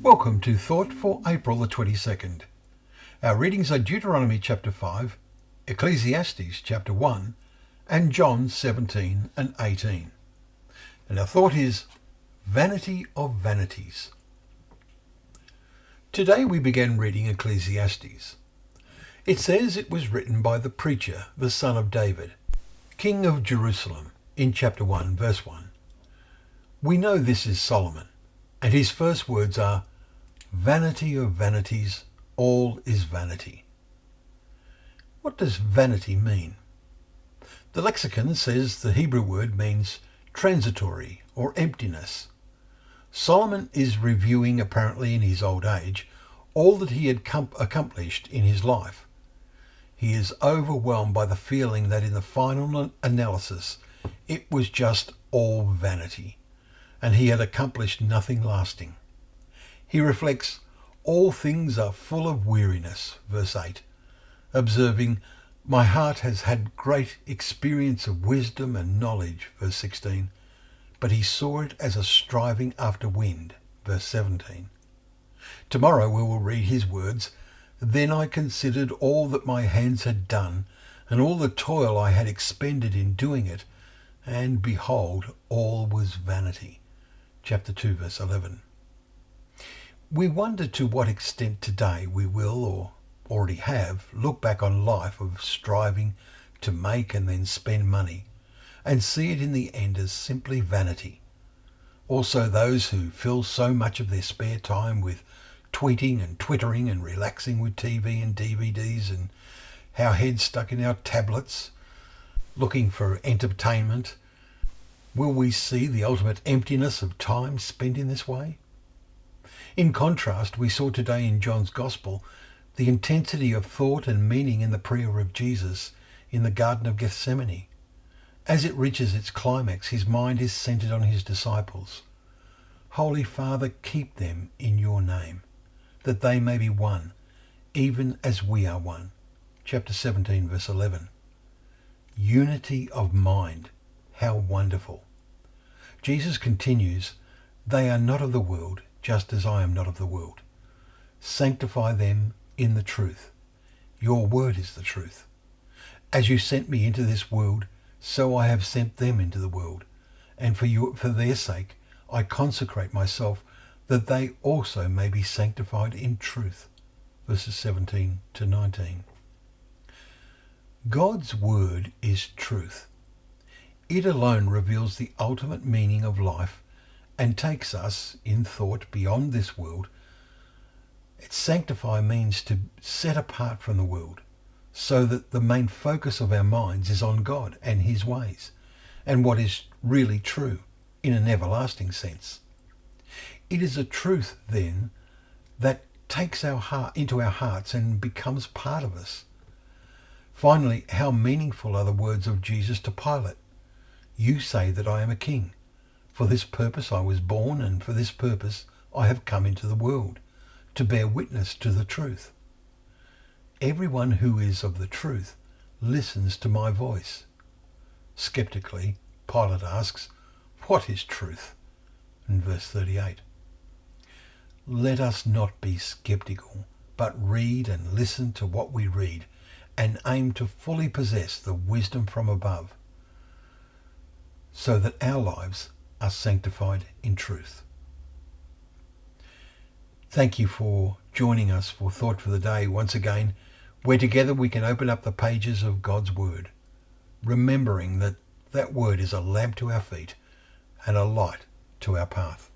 Welcome to Thought for April the 22nd. Our readings are Deuteronomy chapter 5, Ecclesiastes chapter 1, and John 17 and 18. And our thought is Vanity of Vanities. Today we began reading Ecclesiastes. It says it was written by the preacher, the son of David, king of Jerusalem, in chapter 1, verse 1. We know this is Solomon, and his first words are, "Vanity of vanities, all is vanity." What does vanity mean? The lexicon says the Hebrew word means transitory or emptiness. Solomon is reviewing, apparently in his old age, all that he had accomplished in his life. He is overwhelmed by the feeling that in the final analysis it was just all vanity, and he had accomplished nothing lasting. He reflects, "All things are full of weariness," verse 8, observing, "My heart has had great experience of wisdom and knowledge," verse 16, but he saw it as a striving after wind, verse 17. Tomorrow we will read his words, "Then I considered all that my hands had done, and all the toil I had expended in doing it, and behold, all was vanity." Chapter 2, verse 11. We wonder to what extent today we will, or already have, look back on life of striving to make and then spend money, and see it in the end as simply vanity. Also those who fill so much of their spare time with tweeting and twittering and relaxing with TV and DVDs and our heads stuck in our tablets, looking for entertainment. Will we see the ultimate emptiness of time spent in this way? In contrast, we saw today in John's Gospel the intensity of thought and meaning in the prayer of Jesus in the Garden of Gethsemane. As it reaches its climax, his mind is centered on his disciples. "Holy Father, keep them in your name, that they may be one, even as we are one." Chapter 17, verse 11. Unity of mind. How wonderful. Jesus continues, "They are not of the world, just as I am not of the world. Sanctify them in the truth. Your word is the truth. As you sent me into this world, so I have sent them into the world. And for their sake, I consecrate myself, that they also may be sanctified in truth." Verses 17 to 19. God's word is truth. It alone reveals the ultimate meaning of life and takes us, in thought, beyond this world. Sanctify means to set apart from the world, so that the main focus of our minds is on God and his ways, and what is really true, in an everlasting sense. It is a truth, then, that takes our heart into our hearts and becomes part of us. Finally, how meaningful are the words of Jesus to Pilate. "You say that I am a king. For this purpose I was born, and for this purpose I have come into the world, to bear witness to the truth. Everyone who is of the truth listens to my voice." Skeptically, Pilate asks, "What is truth?" In verse 38. Let us not be skeptical, but read and listen to what we read, and aim to fully possess the wisdom from above, so that our lives are sanctified in truth. Thank you for joining us for Thought for the Day once again, where together we can open up the pages of God's Word, remembering that that Word is a lamp to our feet and a light to our path.